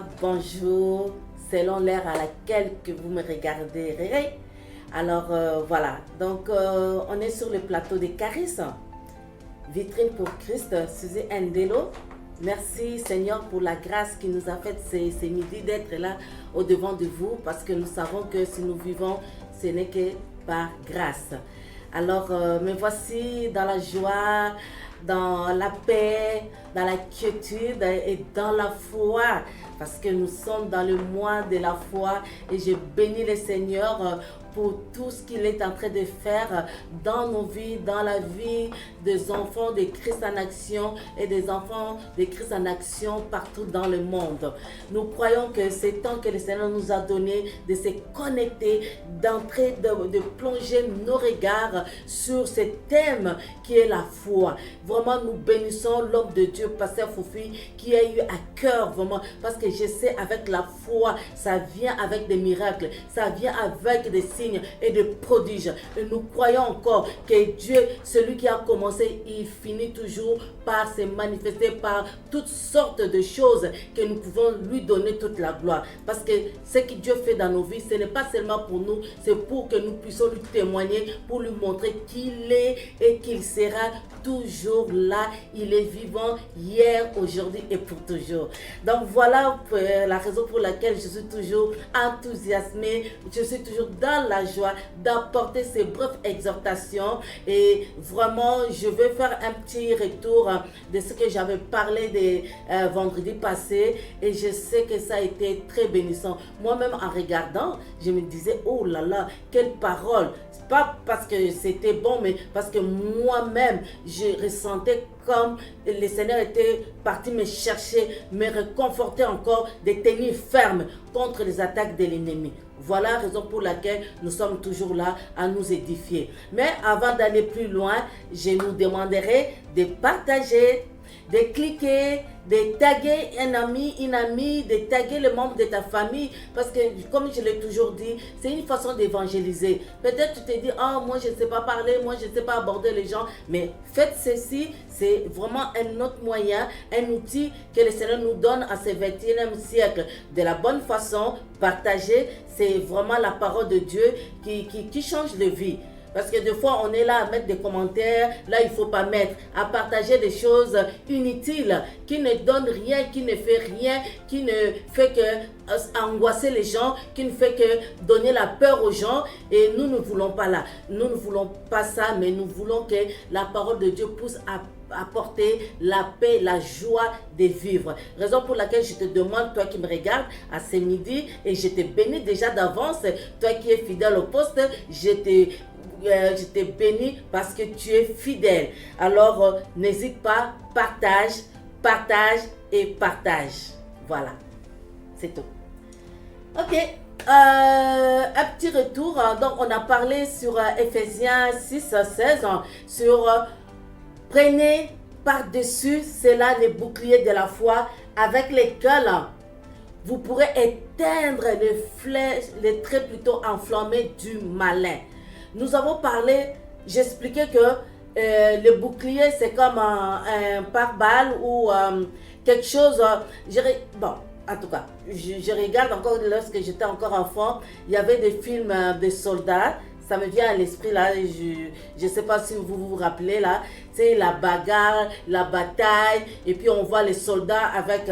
bonsoir, bonjour, selon l'heure à laquelle que vous me regarderez. Alors voilà, donc on est sur le plateau de Caris, Vitrine pour Christ, Suzy Ndelo. Merci Seigneur pour la grâce qui nous a faite ce midi d'être là au devant de vous, parce que nous savons que si nous vivons, ce n'est que par grâce. Alors me voici dans la joie, dans la paix, dans la quiétude et dans la foi, parce que nous sommes dans le mois de la foi et je bénis le Seigneur pour tout ce qu'il est en train de faire dans nos vies, dans la vie des enfants de Christ en action et des enfants de Christ en action partout dans le monde. Nous croyons que c'est temps que le Seigneur nous a donné de se connecter, d'entrer, de plonger nos regards sur ce thème qui est la foi. Vraiment, nous bénissons l'homme de Dieu, Pasteur Foufi, qui a eu à cœur vraiment, parce que je sais avec la foi, ça vient avec des miracles, ça vient avec des signes et de prodiges. Et nous croyons encore que Dieu, celui qui a commencé, il finit toujours par se manifester par toutes sortes de choses que nous pouvons lui donner toute la gloire. Parce que ce que Dieu fait dans nos vies, ce n'est pas seulement pour nous, c'est pour que nous puissions lui témoigner, pour lui montrer qu'il est et qu'il sera toujours là. Il est vivant hier, aujourd'hui et pour toujours. Donc voilà la raison pour laquelle je suis toujours enthousiasmée, je suis toujours dans la joie d'apporter ces brèves exhortations. Et vraiment, je vais faire un petit retour de ce que j'avais parlé vendredi passé, et je sais que ça a été très bénissant. Moi-même, en regardant, je me disais, oh là là, quelle parole! Pas parce que c'était bon, mais parce que moi-même, je ressentais comme le Seigneur était parti me chercher, me réconforter encore, de tenir ferme contre les attaques de l'ennemi. Voilà la raison pour laquelle nous sommes toujours là à nous édifier. Mais avant d'aller plus loin, je nous demanderai de partager, de cliquer, de taguer un ami, une amie, de taguer le membre de ta famille, parce que comme je l'ai toujours dit, c'est une façon d'évangéliser. Peut-être tu te dis, oh moi je ne sais pas parler, moi je ne sais pas aborder les gens, mais faites ceci, c'est vraiment un autre moyen, un outil que le Seigneur nous donne à ce 21e siècle. De la bonne façon, partager, c'est vraiment la parole de Dieu qui change de vie. Parce que des fois, on est là à mettre des commentaires, là, il ne faut pas mettre, à partager des choses inutiles, qui ne donnent rien, qui ne fait rien, qui ne fait que angoisser les gens, qui ne fait que donner la peur aux gens. Et nous ne voulons pas là. Nous ne voulons pas ça, mais nous voulons que la parole de Dieu pousse à apporter la paix, la joie de vivre. Raison pour laquelle je te demande, toi qui me regardes à ce midi, et je te bénis déjà d'avance, toi qui es fidèle au poste, je te bénis parce que tu es fidèle. Alors, n'hésite pas, partage, partage et partage. Voilà, c'est tout. Ok, un petit retour. Donc, on a parlé sur Ephésiens 6-16, sur prenez par-dessus cela les boucliers de la foi avec lesquels vous pourrez éteindre les flèches, les traits plutôt enflammés du malin. Nous avons parlé, j'expliquais que le bouclier c'est comme un pare-balles ou quelque chose. Bon, en tout cas, je regarde encore lorsque j'étais encore enfant, il y avait des films de soldats. Ça me vient à l'esprit là, je ne sais pas si vous vous rappelez là, c'est la bagarre, la bataille, et puis on voit les soldats avec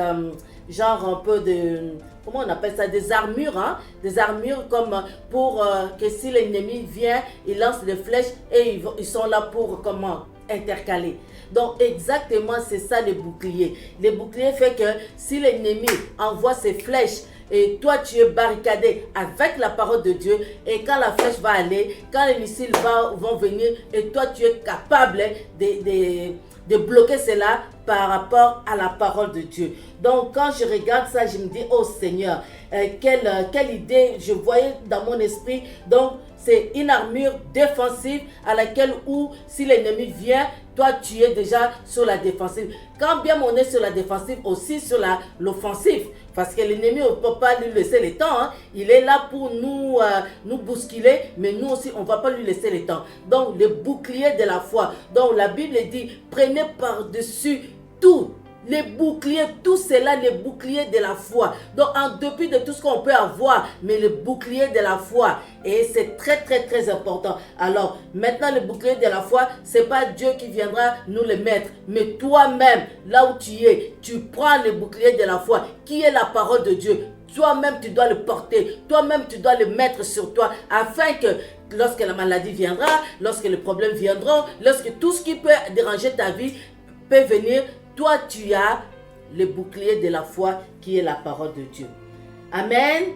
genre un peu de, comment on appelle ça, des armures, hein? Des armures comme pour que si l'ennemi vient, il lance des flèches et ils sont là pour comment intercaler. Donc exactement c'est ça les boucliers. Les boucliers fait que si l'ennemi envoie ses flèches, et toi tu es barricadé avec la parole de Dieu, et quand la flèche va aller, quand les missiles vont venir, et toi tu es capable de bloquer cela par rapport à la parole de Dieu. Donc quand je regarde ça, je me dis, oh Seigneur, quelle idée je voyais dans mon esprit. Donc c'est une armure défensive à laquelle où si l'ennemi vient, toi tu es déjà sur la défensive. Quand bien on est sur la défensive, aussi sur l'offensive. Parce que l'ennemi, on ne peut pas lui laisser le temps. Hein. Il est là pour nous bousculer, mais nous aussi, on ne va pas lui laisser le temps. Donc, le bouclier de la foi. Donc, la Bible dit, prenez par-dessus tout Les boucliers, tout cela, les boucliers de la foi. Donc, en dépit de tout ce qu'on peut avoir, mais le bouclier de la foi. Et c'est très, très, très important. Alors, maintenant, le bouclier de la foi, c'est pas Dieu qui viendra nous le mettre. Mais toi-même, là où tu es, tu prends le bouclier de la foi, qui est la parole de Dieu. Toi-même, tu dois le porter. Toi-même, tu dois le mettre sur toi, afin que lorsque la maladie viendra, lorsque les problèmes viendront, lorsque tout ce qui peut déranger ta vie peut venir, toi, tu as le bouclier de la foi qui est la parole de Dieu. Amen.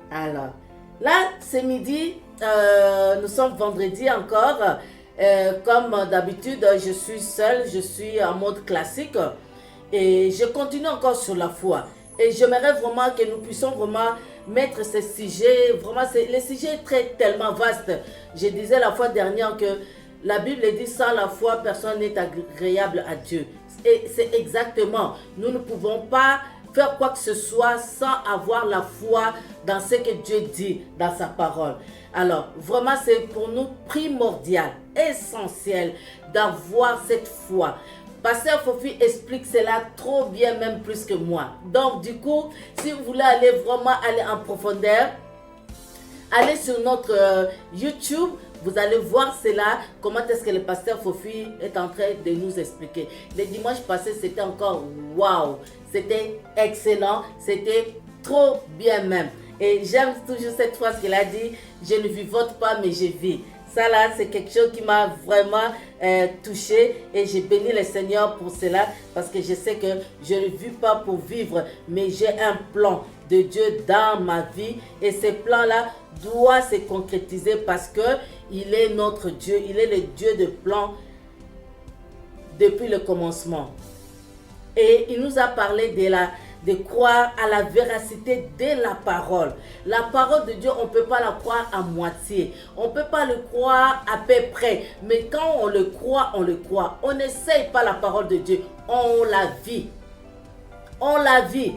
Alors, là, ce midi, nous sommes vendredi encore. Comme d'habitude, je suis seule, je suis en mode classique. Et je continue encore sur la foi. Et j'aimerais vraiment que nous puissions vraiment mettre ce sujet. Vraiment, le sujet est tellement vaste. Je disais la fois dernière que la Bible dit sans la foi, personne n'est agréable à Dieu. Et c'est exactement, nous ne pouvons pas faire quoi que ce soit sans avoir la foi dans ce que Dieu dit dans sa parole. Alors, vraiment, c'est pour nous primordial, essentiel d'avoir cette foi. Pasteur Fofi explique cela trop bien, même plus que moi. Donc, du coup, si vous voulez vraiment aller en profondeur, allez sur notre YouTube. Vous allez voir cela, comment est-ce que le pasteur Fofi est en train de nous expliquer. Le dimanche passé, c'était encore waouh. C'était excellent, c'était trop bien même. Et j'aime toujours cette phrase qu'il a dit, je ne vivote pas mais je vis. Ça là, c'est quelque chose qui m'a vraiment touché et j'ai béni le Seigneur pour cela parce que je sais que je ne vis pas pour vivre, mais j'ai un plan de Dieu dans ma vie et ce plan-là doit se concrétiser parce que il est notre Dieu, il est le Dieu de plan depuis le commencement. Et il nous a parlé de croire à la véracité de la parole. La parole de Dieu, on ne peut pas la croire à moitié. On ne peut pas le croire à peu près. Mais quand on le croit, on le croit. On n'essaye pas la parole de Dieu. On la vit. On la vit.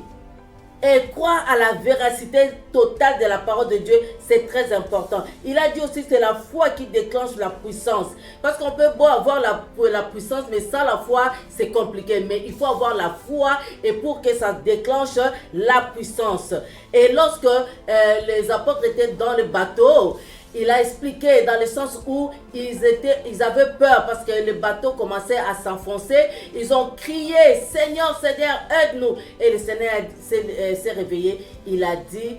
Et croire à la véracité totale de la parole de Dieu, c'est très important. Il a dit aussi que c'est la foi qui déclenche la puissance. Parce qu'on peut beau avoir la puissance, mais sans la foi, c'est compliqué. Mais il faut avoir la foi et pour que ça déclenche la puissance. Et lorsque les apôtres étaient dans le bateau, il a expliqué dans le sens où ils avaient peur parce que le bateau commençait à s'enfoncer. Ils ont crié, Seigneur, Seigneur, aide-nous. Et le Seigneur s'est réveillé. Il a dit,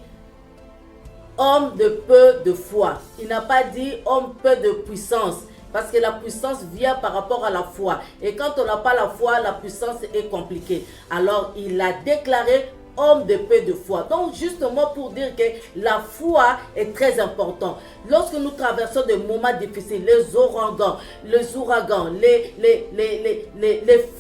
homme de peu de foi. Il n'a pas dit homme peu de puissance. Parce que la puissance vient par rapport à la foi. Et quand on n'a pas la foi, la puissance est compliquée. Alors il a déclaré homme de peu de foi. Donc justement pour dire que la foi est très importante. Lorsque nous traversons des moments difficiles, les ouragans, les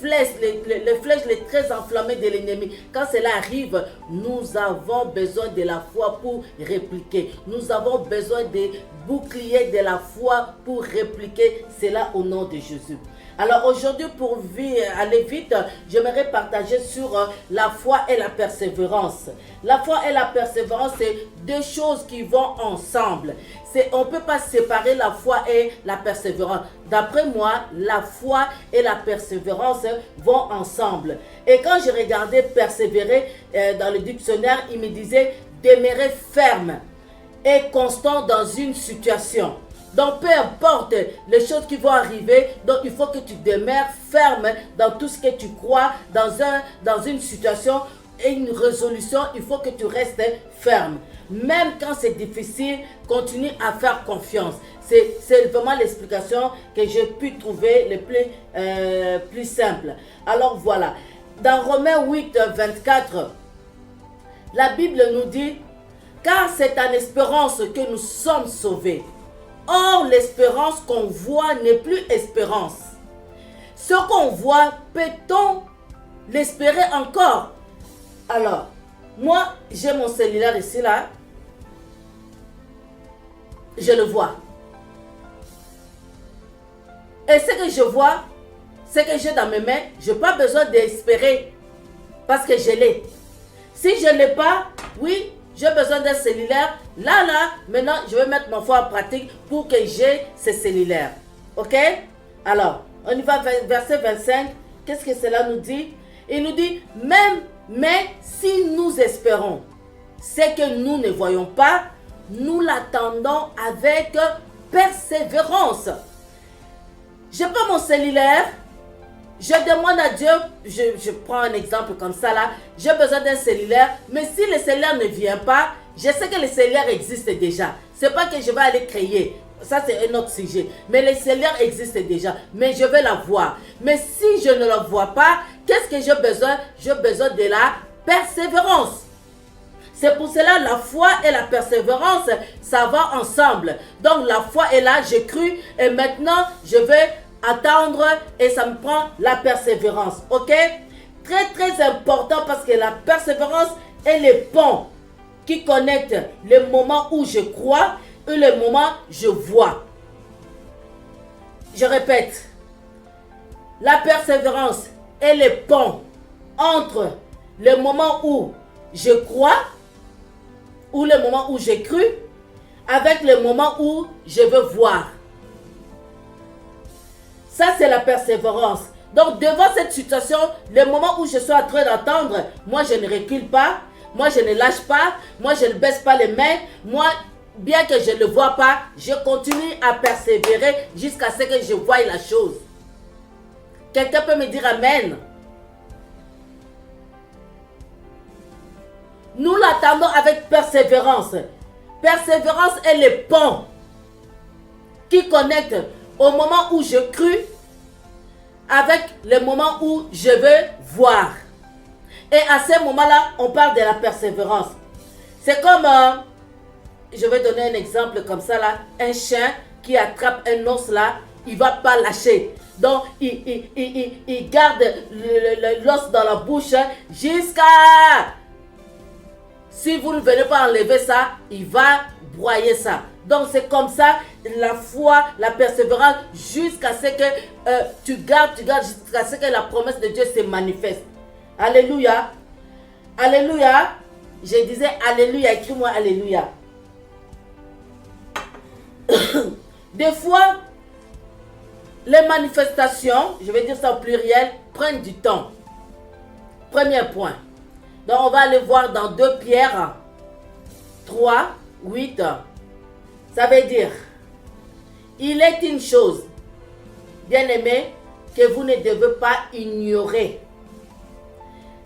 flèches, les très enflammées de l'ennemi, quand cela arrive, nous avons besoin de la foi pour répliquer. Nous avons besoin des boucliers de la foi pour répliquer cela au nom de Jésus. Alors aujourd'hui, pour aller vite, j'aimerais partager sur la foi et la persévérance. La foi et la persévérance, c'est deux choses qui vont ensemble. On ne peut pas séparer la foi et la persévérance. D'après moi, la foi et la persévérance vont ensemble. Et quand je regardais persévérer dans le dictionnaire, il me disait demeurer ferme et constant dans une situation. Donc, peu importe les choses qui vont arriver, donc il faut que tu demeures ferme dans tout ce que tu crois, dans une situation et une résolution, il faut que tu restes ferme. Même quand c'est difficile, continue à faire confiance. C'est vraiment l'explication que j'ai pu trouver le plus simple. Alors voilà, dans Romains 8, 24, la Bible nous dit, car c'est en espérance que nous sommes sauvés. Or, l'espérance qu'on voit n'est plus espérance. Ce qu'on voit, peut-on l'espérer encore? Alors, moi, j'ai mon cellulaire ici, là. Je le vois. Et ce que je vois, ce que j'ai dans mes mains, je n'ai pas besoin d'espérer parce que je l'ai. Si je ne l'ai pas, oui, j'ai besoin d'un cellulaire. Là, maintenant, je vais mettre ma foi en pratique pour que j'ai ce cellulaire. Ok? Alors, on y va, verset 25. Qu'est-ce que cela nous dit? Il nous dit, mais si nous espérons, c'est que nous ne voyons pas, nous l'attendons avec persévérance. Je prends mon cellulaire, je demande à Dieu, je prends un exemple comme ça là, j'ai besoin d'un cellulaire, mais si le cellulaire ne vient pas, je sais que le cellulaire existe déjà. C'est pas que je vais aller créer, ça c'est un autre sujet. Mais le cellulaire existe déjà, mais je vais la voir. Mais si je ne la vois pas, qu'est-ce que j'ai besoin? J'ai besoin de la persévérance. C'est pour cela la foi et la persévérance, ça va ensemble. Donc la foi est là, j'ai cru et maintenant je vais attendre et ça me prend la persévérance. Ok? Très très important parce que la persévérance est le pont qui connecte le moment où je crois et le moment où je vois. Je répète, la persévérance est le pont entre le moment où je crois ou le moment où j'ai cru avec le moment où je veux voir. Ça, c'est la persévérance. Donc, devant cette situation, le moment où je suis en train d'attendre, moi, je ne recule pas, moi, je ne lâche pas, moi, je ne baisse pas les mains, moi, bien que je ne le vois pas, je continue à persévérer jusqu'à ce que je voie la chose. Quelqu'un peut me dire Amen? Nous l'attendons avec persévérance. Persévérance est le pont qui connecte au moment où je crus avec le moment où je veux voir. Et à ce moment-là, on parle de la persévérance. C'est comme, je vais donner un exemple comme ça là, un chien qui attrape un os là, il ne va pas lâcher. Donc, il garde l'os dans la bouche jusqu'à... Si vous ne venez pas enlever ça, il va broyer ça. Donc c'est comme ça, la foi, la persévérance, jusqu'à ce que tu gardes jusqu'à ce que la promesse de Dieu se manifeste. Alléluia. Alléluia. Je disais Alléluia, écris-moi Alléluia. Des fois, les manifestations, je vais dire ça au pluriel, prennent du temps. Premier point. Donc on va aller voir dans 2 Pierre 3, 8. Ça veut dire, il est une chose, bien aimé, que vous ne devez pas ignorer.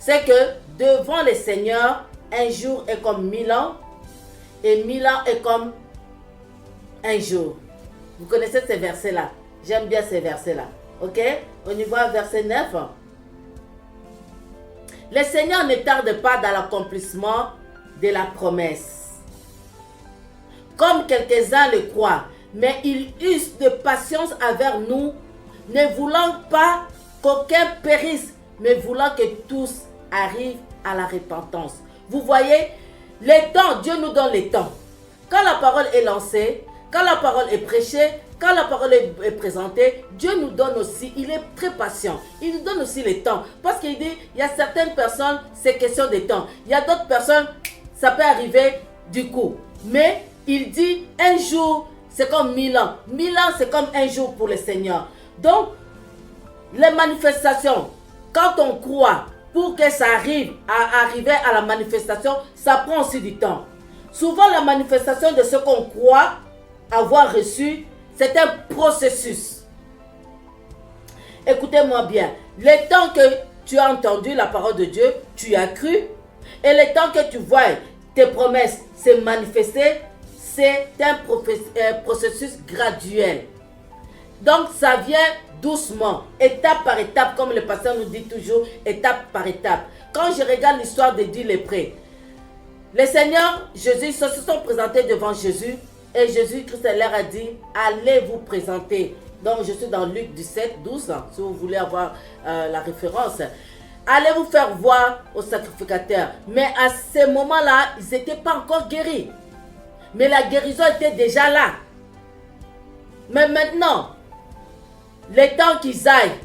C'est que devant le Seigneur, un jour est comme 1000 ans et 1000 ans est comme un jour. Vous connaissez ces versets-là? J'aime bien ces versets-là. Ok? On y va, verset 9. Le Seigneur ne tarde pas dans l'accomplissement de la promesse, comme quelques-uns le croient, mais il use de patience envers nous, ne voulant pas qu'aucun périsse, mais voulant que tous arrivent à la repentance. Vous voyez, les temps, Dieu nous donne les temps. Quand la parole est lancée, quand la parole est prêchée, quand la parole est présentée, Dieu nous donne aussi, il est très patient. Il nous donne aussi les temps. Parce qu'il dit, il y a certaines personnes, c'est question de temps. Il y a d'autres personnes, ça peut arriver du coup. Mais il dit, un jour, c'est comme 1000 ans. 1000 ans, c'est comme un jour pour le Seigneur. Donc, les manifestations, quand on croit, pour que ça arrive à arriver à la manifestation, ça prend aussi du temps. Souvent, la manifestation de ce qu'on croit avoir reçu, c'est un processus. Écoutez-moi bien. Le temps que tu as entendu la parole de Dieu, tu as cru. Et le temps que tu vois tes promesses se manifester, c'est un processus graduel. Donc ça vient doucement, étape par étape, comme le pasteur nous dit toujours, étape par étape. Quand je regarde l'histoire des 10 lépreux, le Seigneur Jésus, ils se sont présentés devant Jésus. Et Jésus-Christ leur a dit, allez vous présenter. Donc je suis dans Luc 17, 12, si vous voulez avoir la référence. Allez vous faire voir au sacrificateur. Mais à ce moment-là, ils n'étaient pas encore guéris. Mais la guérison était déjà là. Mais maintenant, le temps qu'ils aillent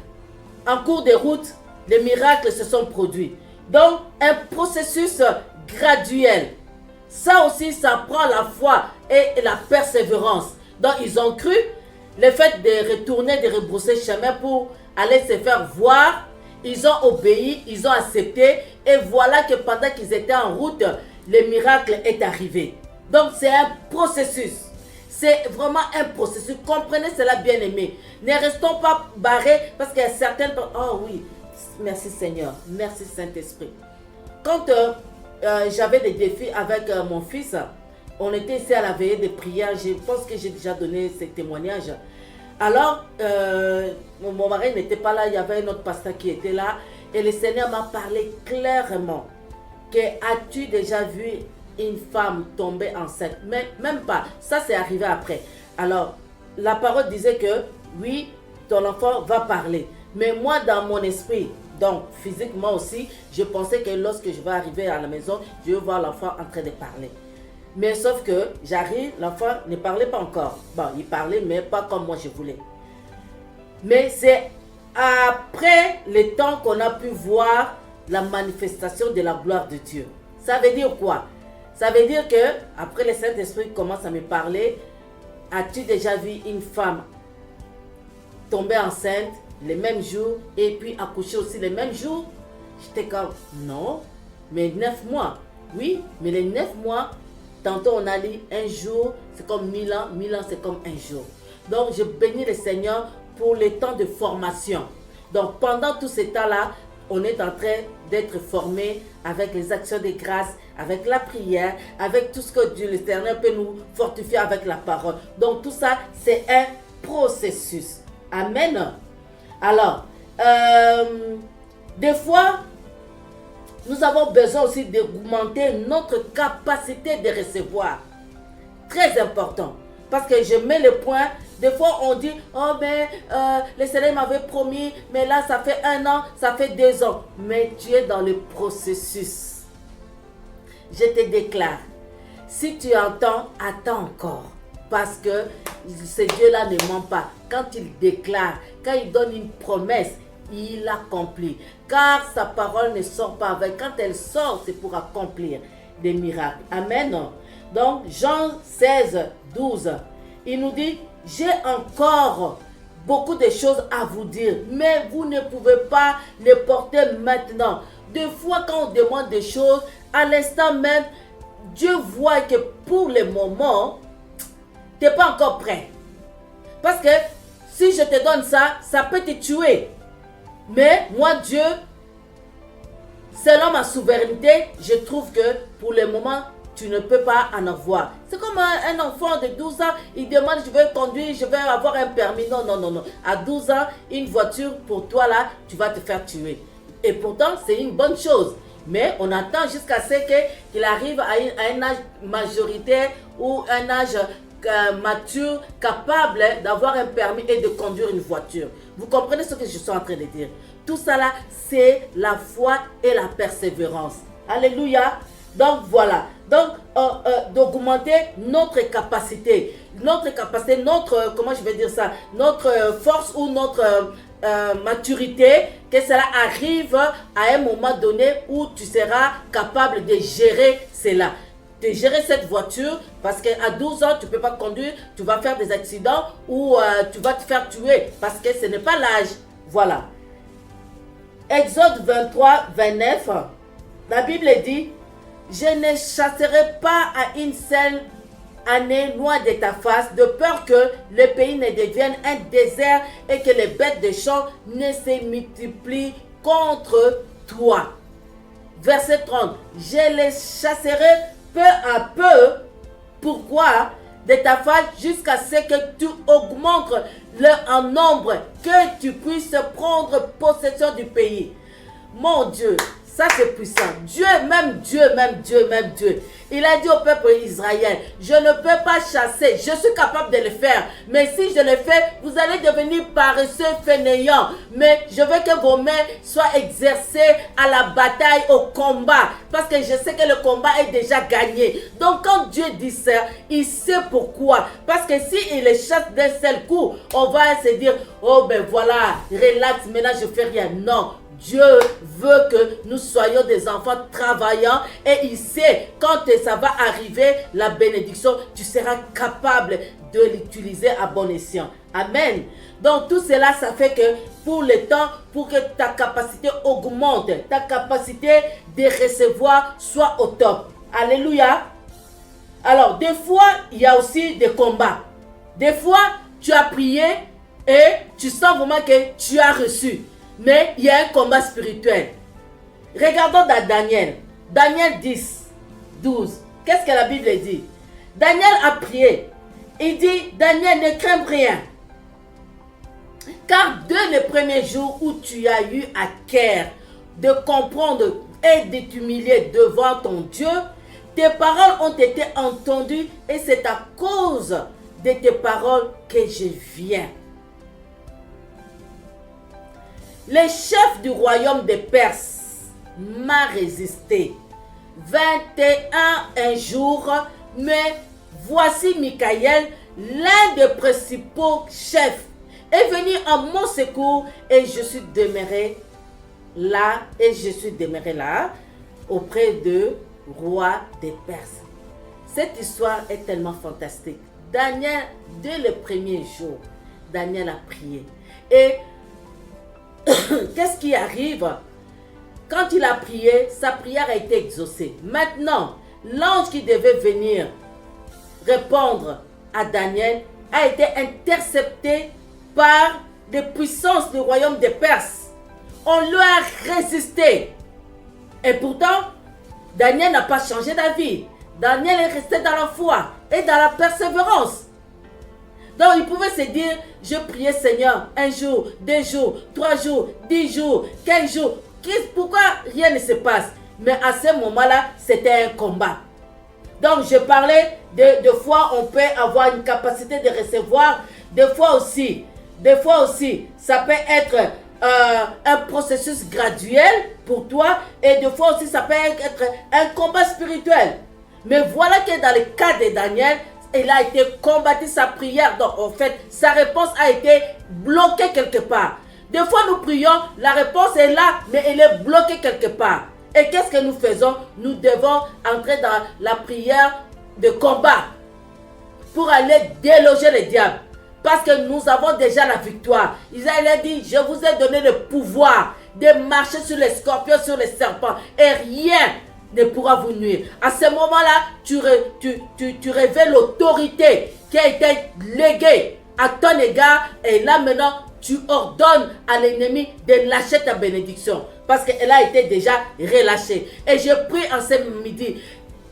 en cours de route, les miracles se sont produits. Donc, un processus graduel. Ça aussi, ça prend la foi et la persévérance. Donc, ils ont cru. Le fait de retourner, de rebrousser chemin pour aller se faire voir. Ils ont obéi, ils ont accepté. Et voilà que pendant qu'ils étaient en route, le miracle est arrivé. Donc c'est un processus. C'est vraiment un processus. Comprenez cela, bien aimé. Ne restons pas barrés parce qu'il y a certaines... Oh oui, merci Seigneur. Merci Saint-Esprit. Quand j'avais des défis avec mon fils, on était ici à la veillée de prière. Je pense que j'ai déjà donné ces témoignages. Alors, mon mari n'était pas là. Il y avait un autre pasteur qui était là. Et le Seigneur m'a parlé clairement. Que as-tu déjà vu une femme tomber enceinte? Mais même pas. Ça, c'est arrivé après. Alors, la parole disait que oui, ton enfant va parler. Mais moi, dans mon esprit, donc physiquement aussi, je pensais que lorsque je vais arriver à la maison, je vais voir l'enfant en train de parler. Mais sauf que j'arrive, l'enfant ne parlait pas encore. Bon, il parlait, mais pas comme moi je voulais. Mais c'est après le temps qu'on a pu voir la manifestation de la gloire de Dieu. Ça veut dire quoi? Ça veut dire que après le Saint-Esprit commence à me parler. As-tu déjà vu une femme tomber enceinte les mêmes jours et puis accoucher aussi les mêmes jours? J'étais comme non, mais 9 mois. Oui, mais les 9 mois, tantôt on a dit un jour, c'est comme 1000 ans, 1000 ans c'est comme un jour. Donc je bénis le Seigneur pour les temps de formation. Donc pendant tout ce temps-là, on est en train d'être formé avec les actions de grâce, avec la prière, avec tout ce que Dieu l'Éternel peut nous fortifier avec la parole. Donc tout ça, c'est un processus. Amen. Alors, des fois, nous avons besoin aussi d'augmenter notre capacité de recevoir. Très important. Parce que je mets le point. Des fois, on dit, oh mais le Seigneur m'avait promis, mais là, ça fait 1 an, ça fait 2 ans. Mais tu es dans le processus. Je te déclare, si tu entends, attends encore. Parce que ce Dieu-là ne ment pas. Quand il déclare, quand il donne une promesse, il accomplit. Car sa parole ne sort pas avec. Quand elle sort, c'est pour accomplir des miracles. Amen. Donc, Jean 16, 12, il nous dit, j'ai encore beaucoup de choses à vous dire, mais vous ne pouvez pas les porter maintenant. Des fois, quand on demande des choses, à l'instant même, Dieu voit que pour le moment, tu n'es pas encore prêt. Parce que si je te donne ça, ça peut te tuer. Mais moi, Dieu, selon ma souveraineté, je trouve que pour le moment, tu ne peux pas en avoir. C'est comme un enfant de 12 ans, il demande, je vais conduire, je vais avoir un permis. Non, non, non, non. À 12 ans, une voiture, pour toi là, tu vas te faire tuer. Et pourtant, c'est une bonne chose. Mais on attend jusqu'à ce qu'il arrive à un âge majoritaire ou un âge mature, capable d'avoir un permis et de conduire une voiture. Vous comprenez ce que je suis en train de dire? Tout ça là, c'est la foi et la persévérance. Alléluia. Donc voilà, donc d'augmenter notre capacité, comment je vais dire ça, notre force ou notre maturité, que cela arrive à un moment donné où tu seras capable de gérer cela. De gérer cette voiture, parce qu'à 12 ans, tu ne peux pas conduire, tu vas faire des accidents ou tu vas te faire tuer, parce que ce n'est pas l'âge. Voilà. Exode 23, 29, la Bible dit, je ne chasserai pas à une seule année loin de ta face, de peur que le pays ne devienne un désert et que les bêtes de champ ne se multiplient contre toi. Verset 30. Je les chasserai peu à peu. Pourquoi? De ta face jusqu'à ce que tu augmentes en nombre, que tu puisses prendre possession du pays. Mon Dieu, ça c'est puissant. Dieu, même Dieu, même Dieu, même Dieu. Il a dit au peuple Israël, je ne peux pas chasser, je suis capable de le faire. Mais si je le fais, vous allez devenir paresseux, fainéants. Mais je veux que vos mains soient exercées à la bataille, au combat. Parce que je sais que le combat est déjà gagné. Donc quand Dieu dit ça, il sait pourquoi. Parce que s'il les chasse d'un seul coup, on va se dire, oh ben voilà, relax, maintenant je fais rien. Non. Dieu veut que nous soyons des enfants travaillants et il sait quand ça va arriver, la bénédiction, tu seras capable de l'utiliser à bon escient. Amen. Donc tout cela, ça fait que pour le temps, pour que ta capacité augmente, ta capacité de recevoir soit au top. Alléluia. Alors des fois, il y a aussi des combats. Des fois, tu as prié et tu sens vraiment que tu as reçu. Mais il y a un combat spirituel. Regardons dans Daniel. Daniel 10, 12. Qu'est-ce que la Bible dit? Daniel a prié. Il dit, Daniel, ne crains rien. Car dès le premier jour où tu as eu à cœur de comprendre et de t'humilier devant ton Dieu, tes paroles ont été entendues et c'est à cause de tes paroles que je viens. Le chef du royaume des Perses m'a résisté 21 jours, mais voici Michaël, l'un des principaux chefs, est venu en mon secours et je suis demeuré là, auprès du roi des Perses. Cette histoire est tellement fantastique. Daniel, dès le premier jour, Daniel a prié. Et qu'est-ce qui arrive? Quand il a prié, sa prière a été exaucée. Maintenant, l'ange qui devait venir répondre à Daniel a été intercepté par les puissances du royaume des Perses. On lui a résisté. Et pourtant, Daniel n'a pas changé d'avis. Daniel est resté dans la foi et dans la persévérance. Donc il pouvait se dire, je priais Seigneur 1 jour, 2 jours, 3 jours, 10 jours, 15 jours. Pourquoi rien ne se passe? Mais à ce moment-là, c'était un combat. Donc je parlais de fois on peut avoir une capacité de recevoir, des fois aussi, ça peut être un processus graduel pour toi et des fois aussi ça peut être un combat spirituel. Mais voilà que dans le cas de Daniel, il a été combattu sa prière. Donc en fait, sa réponse a été bloquée quelque part. Des fois nous prions, la réponse est là, mais elle est bloquée quelque part. Et qu'est-ce que nous faisons? Nous devons entrer dans la prière de combat pour aller déloger le diable. Parce que nous avons déjà la victoire. Isaïe a dit, je vous ai donné le pouvoir de marcher sur les scorpions, sur les serpents. Et rien ne pourra vous nuire. À ce moment-là, tu révèles l'autorité qui a été léguée à ton égard. Et là maintenant, tu ordonnes à l'ennemi de lâcher ta bénédiction. Parce qu'elle a été déjà relâchée. Et je prie en ce midi,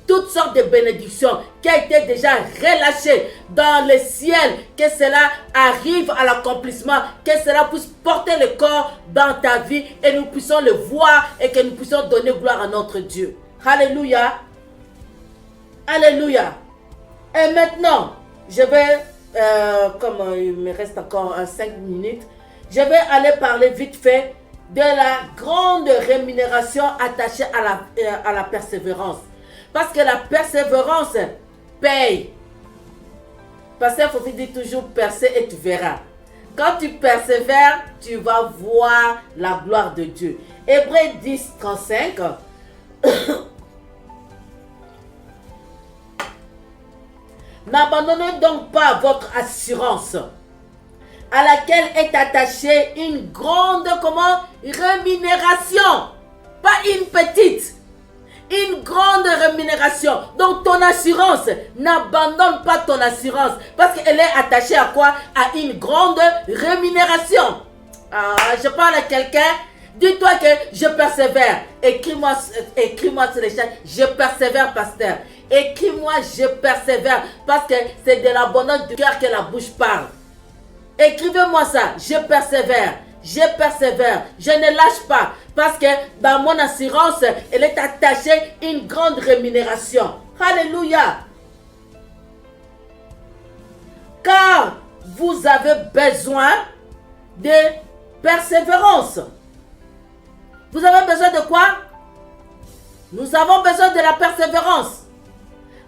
toutes sortes de bénédictions qui ont été déjà relâchées dans le ciel, que cela arrive à l'accomplissement, que cela puisse porter le corps dans ta vie et nous puissions le voir et que nous puissions donner gloire à notre Dieu. Alléluia. Alléluia. Et maintenant, je vais, comme il me reste encore 5 minutes, je vais aller parler vite fait de la grande rémunération attachée à la persévérance. Parce que la persévérance paye. Pasteur Fofi dit toujours percer et tu verras. Quand tu persévères, tu vas voir la gloire de Dieu. Hébreux 10, 35. N'abandonnez donc pas votre assurance, à laquelle est attachée une grande rémunération, pas une petite, une grande rémunération. Donc ton assurance, n'abandonne pas ton assurance, parce qu'elle est attachée à quoi? À une grande rémunération. Je parle à quelqu'un. Dis-toi que je persévère. Écris-moi sur les chaînes. Je persévère, pasteur. Écris-moi, je persévère. Parce que c'est de l'abondance du cœur que la bouche parle. Écrivez-moi ça. Je persévère. Je persévère. Je ne lâche pas. Parce que dans mon assurance, elle est attachée une grande rémunération. Alléluia. Car vous avez besoin de persévérance. Vous avez besoin de quoi? Nous avons besoin de la persévérance.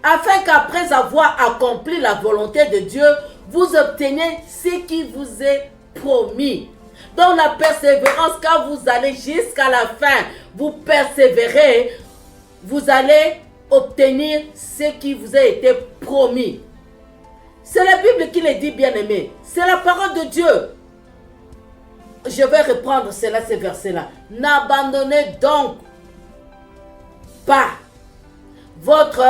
Afin qu'après avoir accompli la volonté de Dieu, vous obteniez ce qui vous est promis. Dans la persévérance, quand vous allez jusqu'à la fin, vous persévérez, vous allez obtenir ce qui vous a été promis. C'est la Bible qui le dit, bien-aimé. C'est la parole de Dieu. Je vais reprendre cela, ces versets-là. N'abandonnez donc pas votre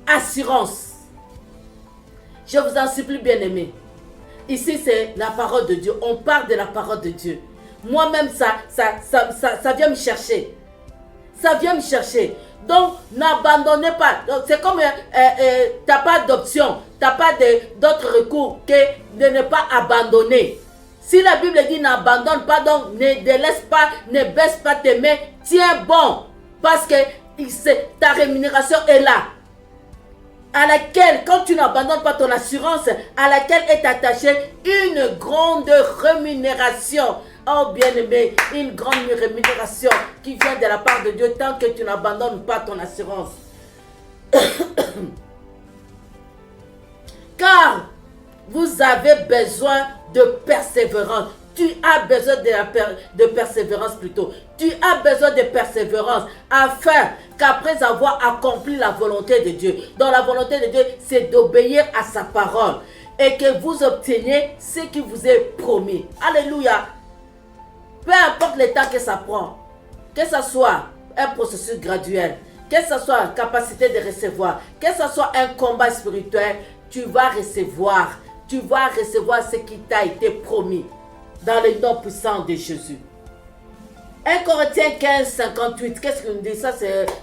assurance. Je vous en supplie, bien-aimé. Ici, c'est la parole de Dieu. On parle de la parole de Dieu. Moi-même, ça vient me chercher. Ça vient me chercher. Donc, n'abandonnez pas. C'est comme tu n'as pas d'option. Tu n'as pas d'autre recours que de ne pas abandonner. Si la Bible dit n'abandonne pas, donc ne délaisse pas, ne baisse pas tes mains. Tiens bon. Parce que ta rémunération est là. À laquelle, quand tu n'abandonnes pas ton assurance, à laquelle est attachée une grande rémunération. Oh bien-aimé, une grande rémunération qui vient de la part de Dieu tant que tu n'abandonnes pas ton assurance. Car vous avez besoin de persévérance. Tu as besoin de persévérance plutôt. Tu as besoin de persévérance afin qu'après avoir accompli la volonté de Dieu, dans la volonté de Dieu, c'est d'obéir à sa parole et que vous obteniez ce qui vous est promis. Alléluia. Peu importe le temps que ça prend, que ce soit un processus graduel, que ce soit une capacité de recevoir, que ce soit un combat spirituel, tu vas recevoir ce qui t'a été promis. Dans le nom puissant de Jésus. 1 Corinthiens 15, 58. Qu'est-ce qu'il nous dit? Ça,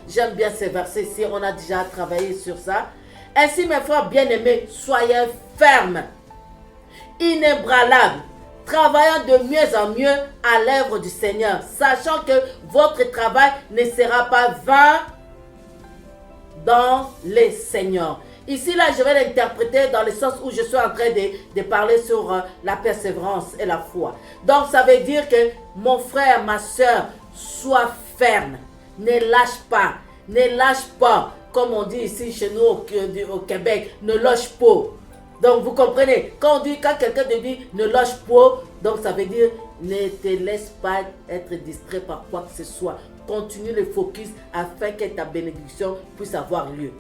j'aime bien ces versets-ci. On a déjà travaillé sur ça. Ainsi, mes frères bien-aimés, soyez fermes, inébranlables, travaillant de mieux en mieux à l'œuvre du Seigneur, sachant que votre travail ne sera pas vain dans le Seigneur. Ici, là, je vais l'interpréter dans le sens où je suis en train de parler sur la persévérance et la foi. Donc, ça veut dire que mon frère, ma soeur, sois ferme. Ne lâche pas. Comme on dit ici chez nous au Québec, ne lâche pas. Donc, vous comprenez, quand quelqu'un te dit ne lâche pas, donc ça veut dire ne te laisse pas être distrait par quoi que ce soit. Continue le focus afin que ta bénédiction puisse avoir lieu.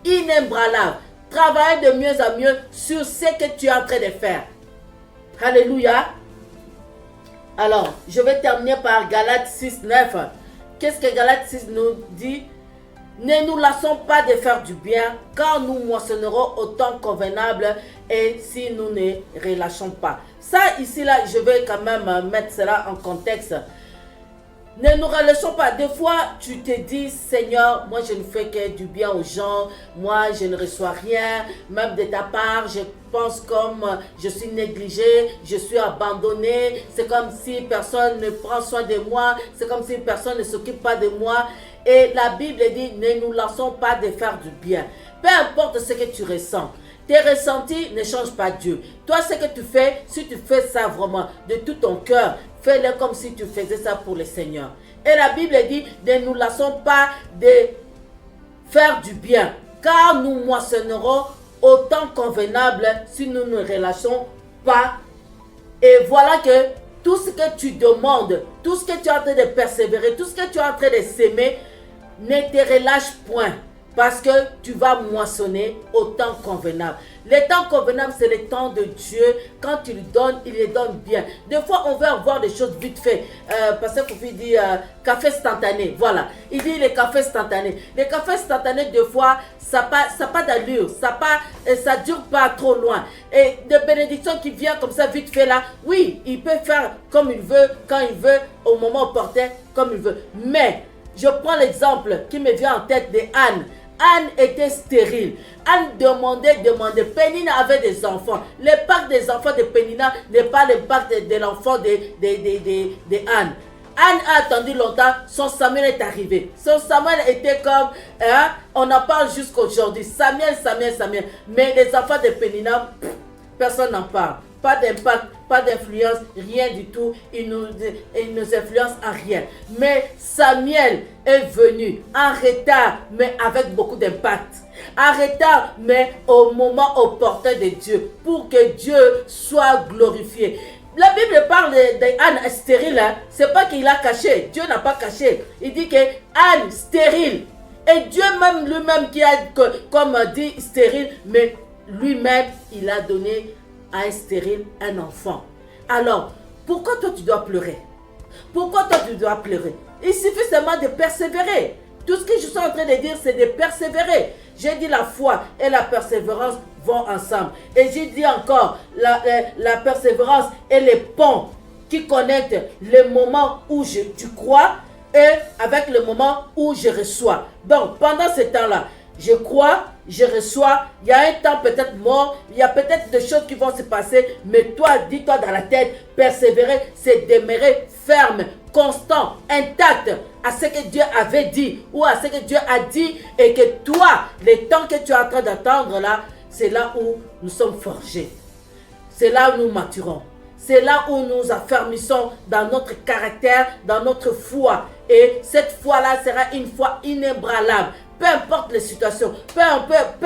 Inébranlable, travaille de mieux en mieux sur ce que tu es en train de faire. Alléluia. Alors, je vais terminer par Galates 6, 9. Qu'est-ce que Galates 6 nous dit? Ne nous lassons pas de faire du bien, car nous moissonnerons au temps convenable et si nous ne relâchons pas. Ça, ici, là, je vais quand même mettre cela en contexte. Ne nous relâchons pas. Des fois, tu te dis, Seigneur, moi je ne fais que du bien aux gens. Moi, je ne reçois rien. Même de ta part, je pense comme je suis négligé, je suis abandonné. C'est comme si personne ne prend soin de moi. C'est comme si personne ne s'occupe pas de moi. Et la Bible dit, ne nous lassons pas de faire du bien. Peu importe ce que tu ressens. Tes ressentis ne changent pas Dieu. Toi, ce que tu fais, si tu fais ça vraiment de tout ton cœur, fais-le comme si tu faisais ça pour le Seigneur. Et la Bible dit, ne nous lassons pas de faire du bien, car nous moissonnerons au temps convenable si nous ne relâchons pas. Et voilà que tout ce que tu demandes, tout ce que tu es en train de persévérer, tout ce que tu es en train de s'aimer, ne te relâche point. Parce que tu vas moissonner au temps convenable. Le temps convenable, c'est le temps de Dieu. Quand il donne, il le donne bien. Des fois, on veut avoir des choses vite fait. Parce que Kofi dit café instantané. Voilà. Il dit les cafés instantanés. Les cafés instantanés, des fois, ça n'a pas d'allure. Ça ne dure pas trop loin. Et des bénédictions qui viennent comme ça vite fait là, oui, il peut faire comme il veut, quand il veut, au moment opportun, comme il veut. Mais, je prends l'exemple qui me vient en tête de Anne. Anne était stérile. Anne demandait. Pénina avait des enfants. L'impact des enfants de Pénina n'est pas l'impact de l'enfant de Anne. Anne a attendu longtemps, son Samuel est arrivé. Son Samuel était comme, on en parle jusqu'aujourd'hui. Samuel. Mais les enfants de Pénina, personne n'en parle. Pas d'impact, pas d'influence, rien du tout. Il nous influence en rien. Mais Samuel est venu en retard, mais avec beaucoup d'impact. En retard, mais au moment opportun de Dieu, pour que Dieu soit glorifié. La Bible parle d'Anne stérile, hein. C'est pas qu'il a caché. Dieu n'a pas caché. Il dit que Anne stérile. Et Dieu même lui-même qui a, comme dit, stérile, mais lui-même, il a donné à un stérile un enfant. Alors, pourquoi toi tu dois pleurer? Pourquoi toi tu dois pleurer? Il suffit seulement de persévérer. Tout ce que je suis en train de dire, c'est de persévérer. J'ai dit la foi et la persévérance vont ensemble. Et j'ai dit encore, la persévérance et les ponts qui connectent le moment où tu crois et avec le moment où je reçois. Donc, pendant ce temps-là, je crois, je reçois, il y a un temps peut-être mort, il y a peut-être des choses qui vont se passer, mais toi, dis-toi dans la tête, persévérer, c'est demeurer ferme, constant, intact à ce que Dieu avait dit ou à ce que Dieu a dit et que toi, les temps que tu es en train d'attendre là, c'est là où nous sommes forgés. C'est là où nous maturons. C'est là où nous affermissons dans notre caractère, dans notre foi. Et cette foi-là sera une foi inébranlable. Peu importe les situations, peu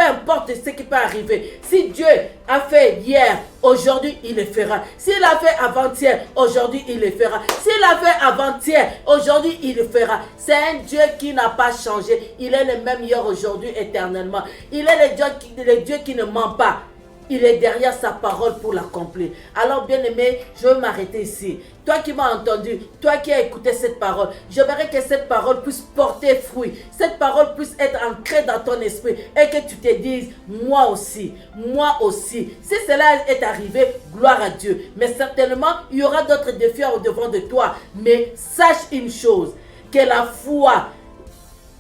importe ce qui peut arriver. Si Dieu a fait hier, aujourd'hui, il le fera. S'il a fait avant-hier, aujourd'hui, il le fera. S'il a fait avant-hier, aujourd'hui, il le fera. C'est un Dieu qui n'a pas changé. Il est le même hier, aujourd'hui, éternellement. Il est le Dieu qui ne ment pas. Il est derrière sa parole pour l'accomplir. Alors, bien-aimé, je vais m'arrêter ici. Toi qui m'as entendu, toi qui as écouté cette parole, j'aimerais que cette parole puisse porter fruit. Cette parole puisse être ancrée dans ton esprit et que tu te dises, moi aussi, moi aussi. Si cela est arrivé, gloire à Dieu. Mais certainement, il y aura d'autres défis au devant de toi. Mais sache une chose, que la foi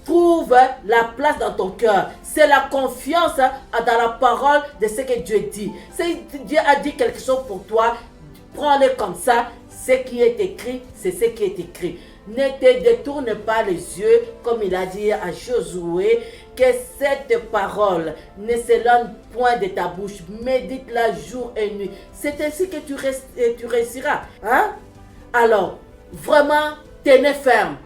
trouve la place dans ton cœur. C'est la confiance dans la parole de ce que Dieu dit. Si Dieu a dit quelque chose pour toi, prends-le comme ça. Ce qui est écrit, c'est ce qui est écrit. Ne te détourne pas les yeux, comme il a dit à Josué, que cette parole ne s'éloigne point de ta bouche. Médite-la jour et nuit. C'est ainsi que tu réussiras. Hein? Alors, vraiment, tenez ferme.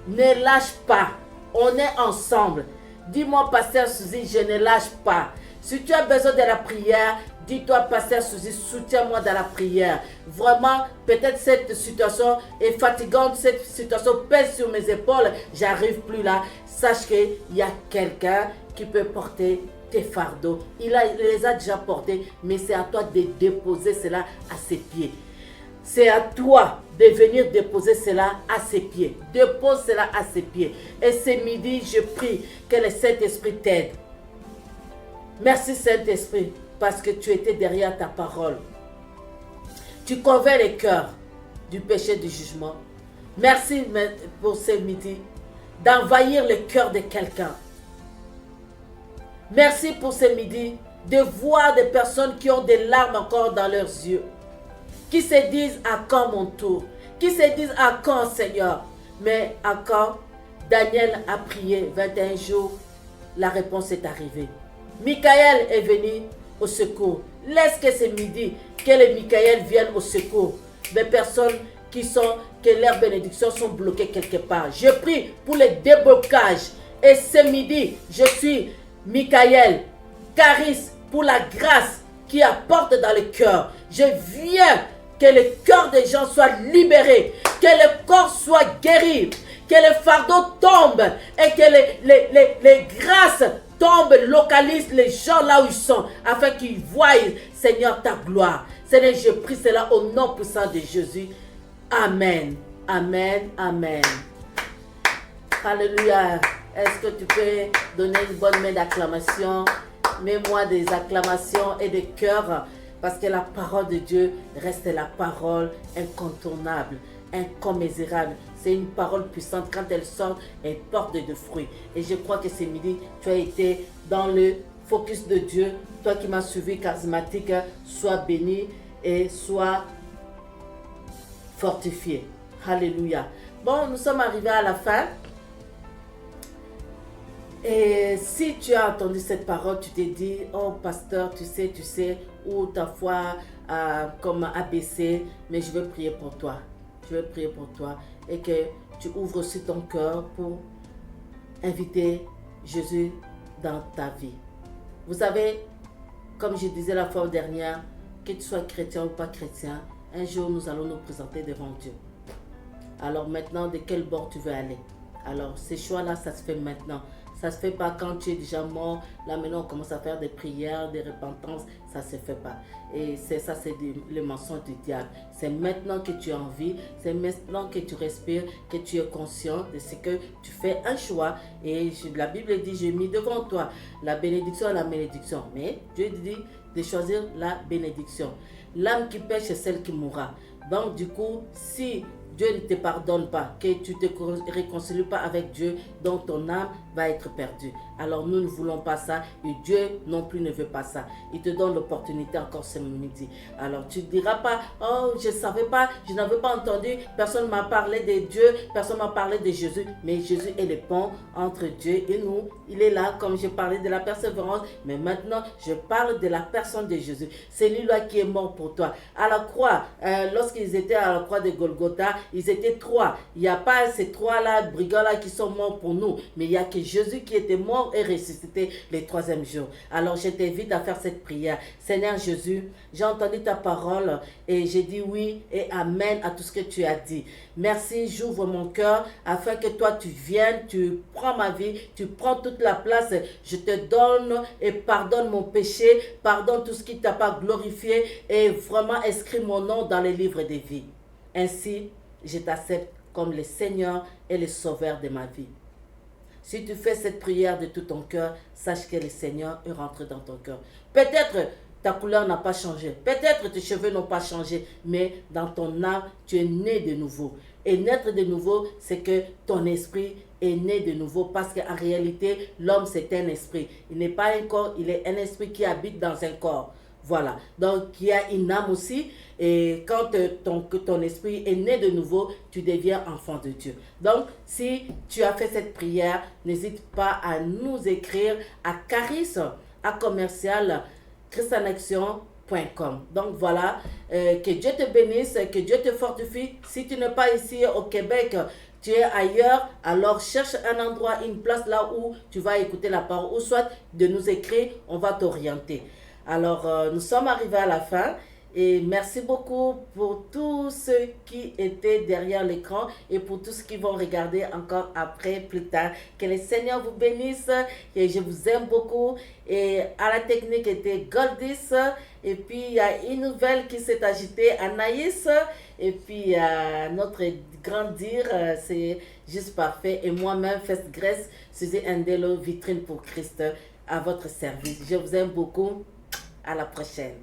Ne lâche pas. On est ensemble. Dis-moi, Pasteur Suzy, je ne lâche pas. Si tu as besoin de la prière, dis-toi, Pasteur Suzy, soutiens-moi dans la prière. Vraiment, peut-être cette situation est fatigante, cette situation pèse sur mes épaules, j'arrive plus là. Sache qu'il y a quelqu'un qui peut porter tes fardeaux. Il les a déjà portés, mais c'est à toi de déposer cela à ses pieds. C'est à toi de venir déposer cela à ses pieds. Dépose cela à ses pieds. Et ce midi, je prie que le Saint-Esprit t'aide. Merci Saint-Esprit, parce que tu étais derrière ta parole. Tu convaincs les cœurs du péché du jugement. Merci pour ce midi d'envahir le cœur de quelqu'un. Merci pour ce midi de voir des personnes qui ont des larmes encore dans leurs yeux. Qui se disent à quand mon tour? Qui se disent à quand Seigneur? Mais à quand? Daniel a prié 21 jours, la réponse est arrivée. Michaël est venu au secours. Laisse que ce midi, que les Michaël viennent au secours des personnes que leurs bénédictions sont bloquées quelque part. Je prie pour le déblocage. Et ce midi, je suis Michaël, Caris, pour la grâce qui apporte dans le cœur. Je viens que le cœur des gens soit libéré, que le corps soit guéri, que les fardeaux tombent et que les grâces tombent, localisent les gens là où ils sont, afin qu'ils voient, Seigneur, ta gloire. Seigneur, je prie cela au nom puissant de Jésus. Amen. Amen. Amen. Alléluia. Est-ce que tu peux donner une bonne main d'acclamation? Mets-moi des acclamations et des cœurs, parce que la parole de Dieu reste la parole incontournable, incommensurable. C'est une parole puissante. Quand elle sort, elle porte de fruits. Et je crois que ce midi, tu as été dans le focus de Dieu. Toi qui m'as suivi, charismatique, sois béni et sois fortifié. Alléluia. Bon, nous sommes arrivés à la fin. Et si tu as entendu cette parole, tu t'es dit, oh pasteur, tu sais, ou ta foi comme ABC, mais je vais prier pour toi. Je vais prier pour toi et que tu ouvres aussi ton cœur pour inviter Jésus dans ta vie. Vous savez, comme je disais la fois dernière, que tu sois chrétien ou pas chrétien, un jour nous allons nous présenter devant Dieu. Alors maintenant, de quel bord tu veux aller? Alors ces choix-là, ça se fait maintenant. Ça ne se fait pas quand tu es déjà mort. Là maintenant, on commence à faire des prières, des repentances. Ça ne se fait pas. Et c'est ça, c'est le mensonge du diable. C'est maintenant que tu as envie. C'est maintenant que tu respires, que tu es conscient de ce que tu fais un choix. Et la Bible dit, j'ai mis devant toi la bénédiction et la malédiction. Mais Dieu dit de choisir la bénédiction. L'âme qui pêche, c'est celle qui mourra. Donc du coup, si Dieu ne te pardonne pas, que tu ne te réconcilies pas avec Dieu, donc ton âme va être perdue. Alors nous ne voulons pas ça et Dieu non plus ne veut pas ça. Il te donne l'opportunité encore ce midi. Alors tu ne diras pas, oh je ne savais pas, je n'avais pas entendu, personne ne m'a parlé de Dieu, personne ne m'a parlé de Jésus. Mais Jésus est le pont entre Dieu et nous. Il est là comme je parlais de la persévérance, mais maintenant je parle de la personne de Jésus. C'est lui-là qui est mort pour toi. À la croix, lorsqu'ils étaient à la croix de Golgotha, ils étaient trois. Il n'y a pas ces trois-là, brigands-là qui sont morts pour nous. Mais il n'y a que Jésus qui était mort et ressuscité le troisième jour. Alors je t'invite à faire cette prière. Seigneur Jésus, j'ai entendu ta parole et j'ai dit oui et amen à tout ce que tu as dit. Merci, j'ouvre mon cœur afin que toi tu viennes, tu prends ma vie, tu prends toute la place. Je te donne et pardonne mon péché, pardonne tout ce qui ne t'a pas glorifié et vraiment inscris mon nom dans les livres des vies. Ainsi, je t'accepte comme le Seigneur et le Sauveur de ma vie. Si tu fais cette prière de tout ton cœur, sache que le Seigneur est rentré dans ton cœur. Peut-être ta couleur n'a pas changé, peut-être tes cheveux n'ont pas changé, mais dans ton âme, tu es né de nouveau. Et naître de nouveau, c'est que ton esprit est né de nouveau parce qu'en réalité, l'homme c'est un esprit. Il n'est pas un corps, il est un esprit qui habite dans un corps. Voilà, donc il y a une âme aussi et quand ton esprit est né de nouveau, tu deviens enfant de Dieu. Donc si tu as fait cette prière, n'hésite pas à nous écrire à caris@christanexion.com. Donc voilà, que Dieu te bénisse, que Dieu te fortifie. Si tu n'es pas ici au Québec, tu es ailleurs, alors cherche un endroit, une place là où tu vas écouter la parole ou soit de nous écrire, on va t'orienter. Alors, nous sommes arrivés à la fin et merci beaucoup pour tous ceux qui étaient derrière l'écran et pour tous ceux qui vont regarder encore après, plus tard. Que le Seigneur vous bénisse et je vous aime beaucoup. Et à la technique était Goldis et puis il y a une nouvelle qui s'est agitée, Anaïs et puis notre grand dire, c'est juste parfait et moi-même, Fest Grèce, Suzy Endelo, vitrine pour Christ à votre service. Je vous aime beaucoup. À la prochaine.